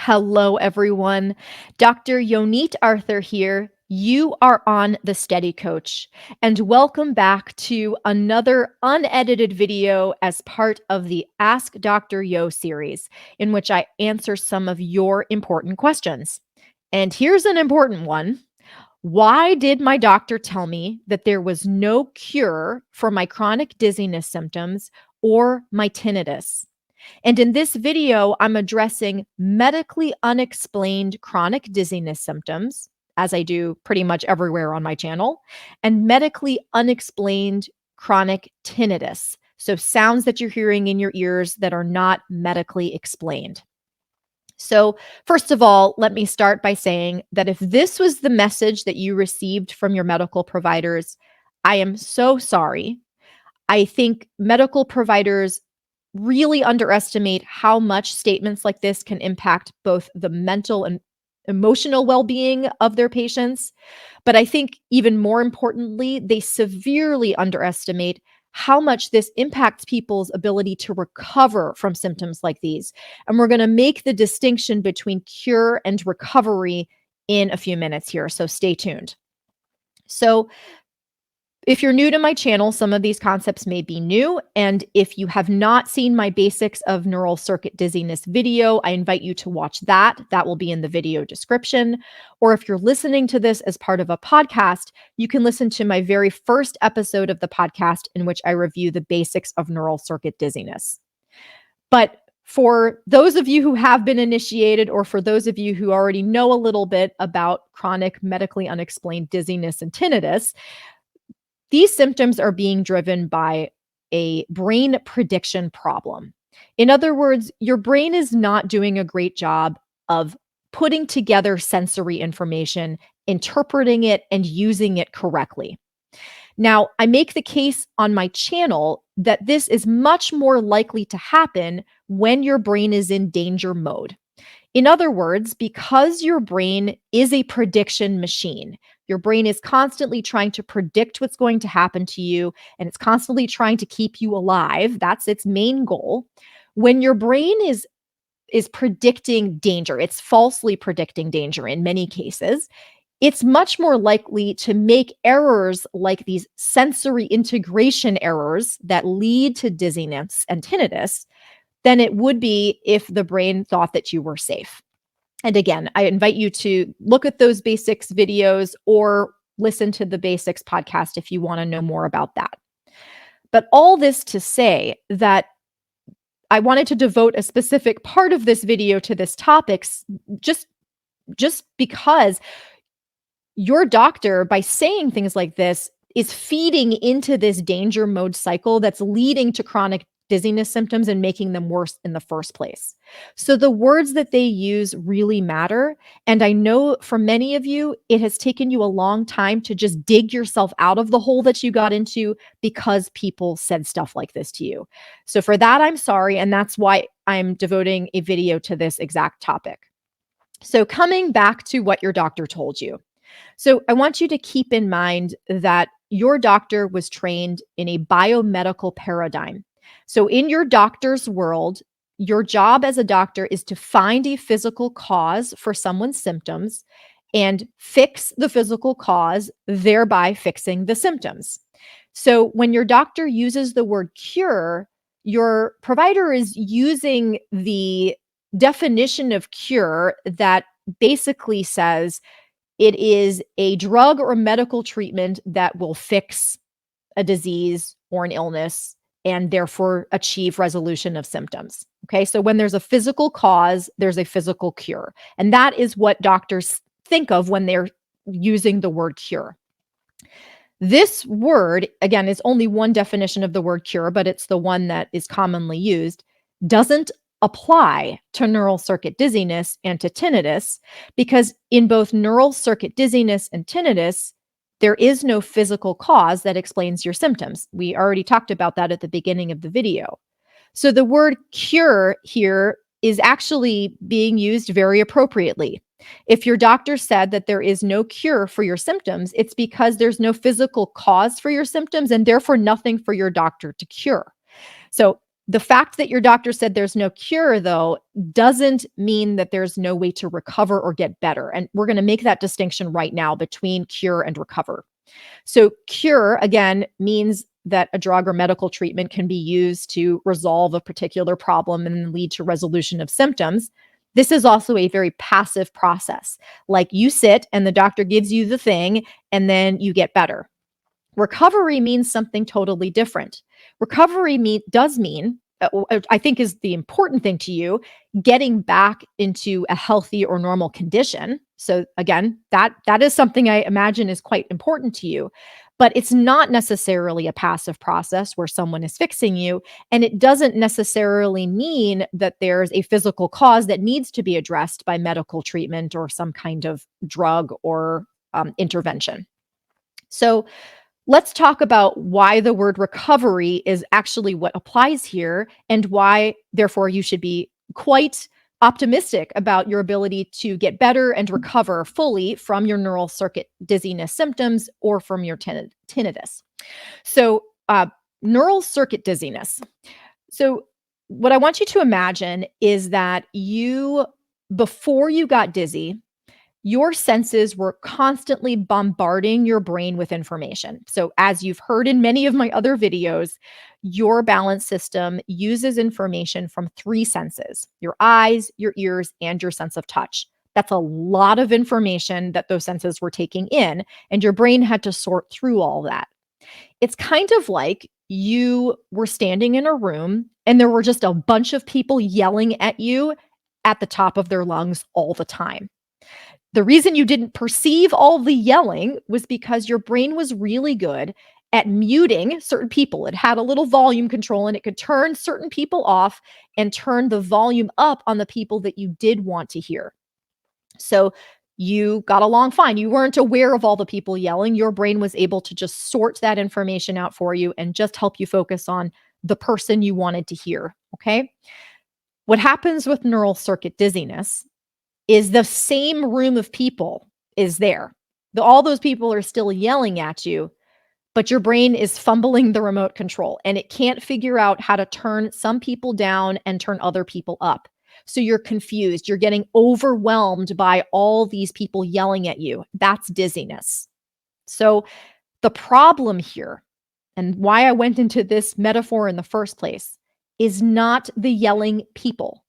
Hello, everyone. Dr. Yonit Arthur here. You are on the Steady Coach, and welcome back to another unedited video as part of the Ask Dr. Yo series, in which I answer some of your important questions. And here's an important one. Why did my doctor tell me that there was no cure for my chronic dizziness symptoms or my tinnitus? And in this video, I'm addressing medically unexplained chronic dizziness symptoms, as I do pretty much everywhere on my channel, and medically unexplained chronic tinnitus. So, sounds that you're hearing in your ears that are not medically explained. So, first of all, let me start by saying that if this was the message that you received from your medical providers, I am so sorry. I think medical providers really underestimate how much statements like this can impact both the mental and emotional well-being of their patients. But I think even more importantly, they severely underestimate how much this impacts people's ability to recover from symptoms like these. And we're going to make the distinction between cure and recovery in a few minutes here. So stay tuned. So, if you're new to my channel, some of these concepts may be new. And if you have not seen my basics of neural circuit dizziness video, I invite you to watch that. That will be in the video description. Or if you're listening to this as part of a podcast, you can listen to my very first episode of the podcast in which I review the basics of neural circuit dizziness. But for those of you who have been initiated, or for those of you who already know a little bit about chronic medically unexplained dizziness and tinnitus, these symptoms are being driven by a brain prediction problem. In other words, your brain is not doing a great job of putting together sensory information, interpreting it, and using it correctly. Now, I make the case on my channel that this is much more likely to happen when your brain is in danger mode. In other words, because your brain is a prediction machine, your brain is constantly trying to predict what's going to happen to you, and it's constantly trying to keep you alive. That's its main goal. When your brain is predicting danger, it's falsely predicting danger in many cases. It's much more likely to make errors like these sensory integration errors that lead to dizziness and tinnitus than it would be if the brain thought that you were safe. And again, I invite you to look at those basics videos or listen to the basics podcast if you want to know more about that. But all this to say that I wanted to devote a specific part of this video to this topic just because your doctor, by saying things like this, is feeding into this danger mode cycle that's leading to chronic dizziness symptoms and making them worse in the first place. So the words that they use really matter. And I know for many of you, it has taken you a long time to just dig yourself out of the hole that you got into because people said stuff like this to you. So for that, I'm sorry. And that's why I'm devoting a video to this exact topic. So coming back to what your doctor told you. So I want you to keep in mind that your doctor was trained in a biomedical paradigm. So in your doctor's world, your job as a doctor is to find a physical cause for someone's symptoms and fix the physical cause, thereby fixing the symptoms. So when your doctor uses the word cure, your provider is using the definition of cure that basically says it is a drug or medical treatment that will fix a disease or an illness and therefore achieve resolution of symptoms. Okay, so when there's a physical cause, there's a physical cure. And that is what doctors think of when they're using the word cure. This word, again, is only one definition of the word cure, but it's the one that is commonly used, doesn't apply to neural circuit dizziness and to tinnitus, because in both neural circuit dizziness and tinnitus, there is no physical cause that explains your symptoms. We already talked about that at the beginning of the video. So the word cure here is actually being used very appropriately. If your doctor said that there is no cure for your symptoms, it's because there's no physical cause for your symptoms and therefore nothing for your doctor to cure. So The fact that your doctor said there's no cure, though, doesn't mean that there's no way to recover or get better. And we're going to make that distinction right now between cure and recover. So, cure, again, means that a drug or medical treatment can be used to resolve a particular problem and lead to resolution of symptoms. This is also a very passive process. Like you sit and the doctor gives you the thing and then you get better. Recovery means something totally different. Recovery does mean, I think is the important thing to you, getting back into a healthy or normal condition. So again, that is something I imagine is quite important to you, but it's not necessarily a passive process where someone is fixing you, and it doesn't necessarily mean that there's a physical cause that needs to be addressed by medical treatment or some kind of drug or intervention. So let's talk about why the word recovery is actually what applies here and why, therefore, you should be quite optimistic about your ability to get better and recover fully from your neural circuit dizziness symptoms or from your tinnitus. So, neural circuit dizziness. So, what I want you to imagine is that before you got dizzy, your senses were constantly bombarding your brain with information. So, as you've heard in many of my other videos, your balance system uses information from three senses: your eyes, your ears, and your sense of touch. That's a lot of information that those senses were taking in, and your brain had to sort through all that. It's kind of like you were standing in a room and there were just a bunch of people yelling at you at the top of their lungs all the time. The reason you didn't perceive all the yelling was because your brain was really good at muting certain people. It had a little volume control and it could turn certain people off and turn the volume up on the people that you did want to hear. So you got along fine. You weren't aware of all the people yelling. Your brain was able to just sort that information out for you and just help you focus on the person you wanted to hear. Okay. What happens with neural circuit dizziness is the same room of people is there. All those people are still yelling at you, but your brain is fumbling the remote control and it can't figure out how to turn some people down and turn other people up. So you're confused. You're getting overwhelmed by all these people yelling at you. That's dizziness. So the problem here, and why I went into this metaphor in the first place, is not the yelling people.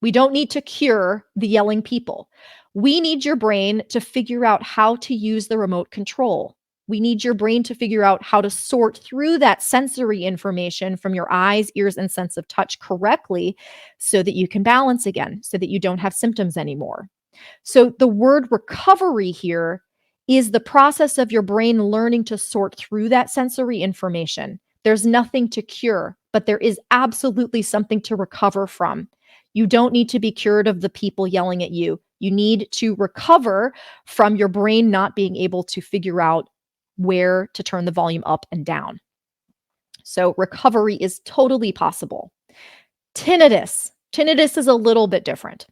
We don't need to cure the yelling people. We need your brain to figure out how to use the remote control. We need your brain to figure out how to sort through that sensory information from your eyes, ears, and sense of touch correctly so that you can balance again, so that you don't have symptoms anymore. So the word recovery here is the process of your brain learning to sort through that sensory information. There's nothing to cure, but there is absolutely something to recover from. You don't need to be cured of the people yelling at you. You need to recover from your brain not being able to figure out where to turn the volume up and down. So recovery is totally possible. Tinnitus. Tinnitus is a little bit different.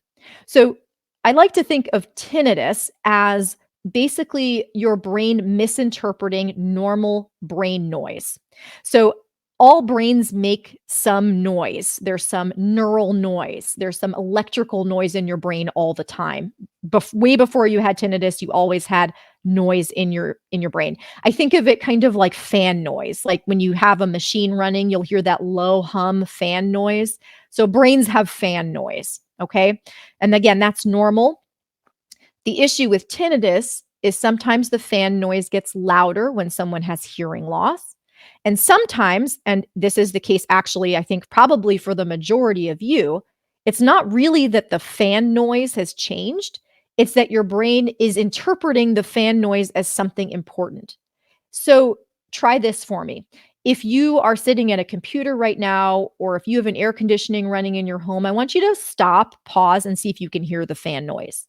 So I like to think of tinnitus as basically your brain misinterpreting normal brain noise. So all brains make some noise. There's some neural noise. There's some electrical noise in your brain all the time. Way before you had tinnitus, you always had noise in your brain. I think of it kind of like fan noise. Like when you have a machine running, you'll hear that low hum fan noise. So brains have fan noise, okay? And again, that's normal. The issue with tinnitus is sometimes the fan noise gets louder when someone has hearing loss. And sometimes, and this is the case actually, I think probably for the majority of you, it's not really that the fan noise has changed. It's that your brain is interpreting the fan noise as something important. So try this for me. If you are sitting at a computer right now, or if you have an air conditioning running in your home, I want you to stop, pause, and see if you can hear the fan noise.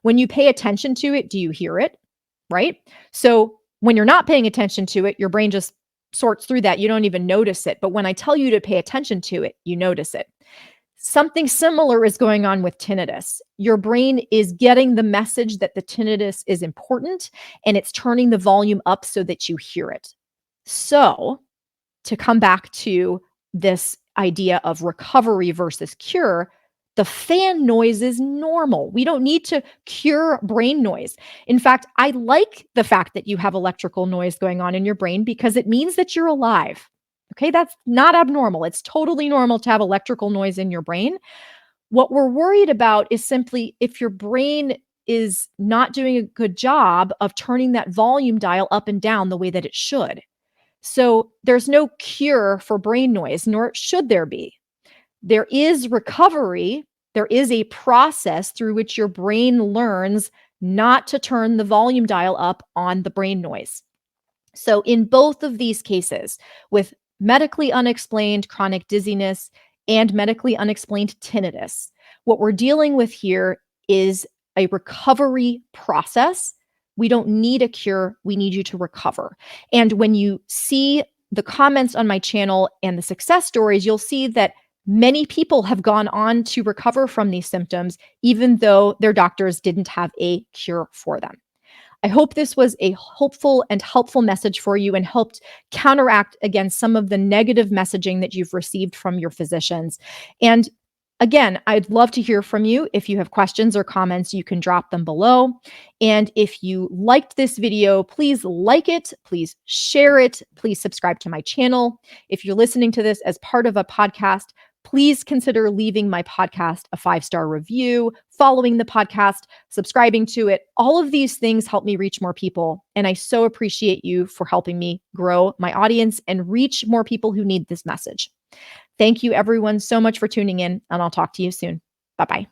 When you pay attention to it, do you hear it? Right? So when you're not paying attention to it, your brain just sorts through that. You don't even notice it. But when I tell you to pay attention to it, you notice it. Something similar is going on with tinnitus. Your brain is getting the message that the tinnitus is important and it's turning the volume up so that you hear it. So, to come back to this idea of recovery versus cure, the fan noise is normal. We don't need to cure brain noise. In fact, I like the fact that you have electrical noise going on in your brain because it means that you're alive. Okay, that's not abnormal. It's totally normal to have electrical noise in your brain. What we're worried about is simply if your brain is not doing a good job of turning that volume dial up and down the way that it should. So there's no cure for brain noise, nor should there be. There is recovery. There is a process through which your brain learns not to turn the volume dial up on the brain noise. So, in both of these cases, with medically unexplained chronic dizziness and medically unexplained tinnitus, what we're dealing with here is a recovery process. We don't need a cure. We need you to recover. And when you see the comments on my channel and the success stories, you'll see that many people have gone on to recover from these symptoms, even though their doctors didn't have a cure for them. I hope this was a hopeful and helpful message for you and helped counteract against some of the negative messaging that you've received from your physicians. And again, I'd love to hear from you. If you have questions or comments, you can drop them below. And if you liked this video, please like it, please share it, please subscribe to my channel. If you're listening to this as part of a podcast, please consider leaving my podcast a 5-star review, following the podcast, subscribing to it. All of these things help me reach more people. And I so appreciate you for helping me grow my audience and reach more people who need this message. Thank you, everyone, so much for tuning in, and I'll talk to you soon. Bye-bye.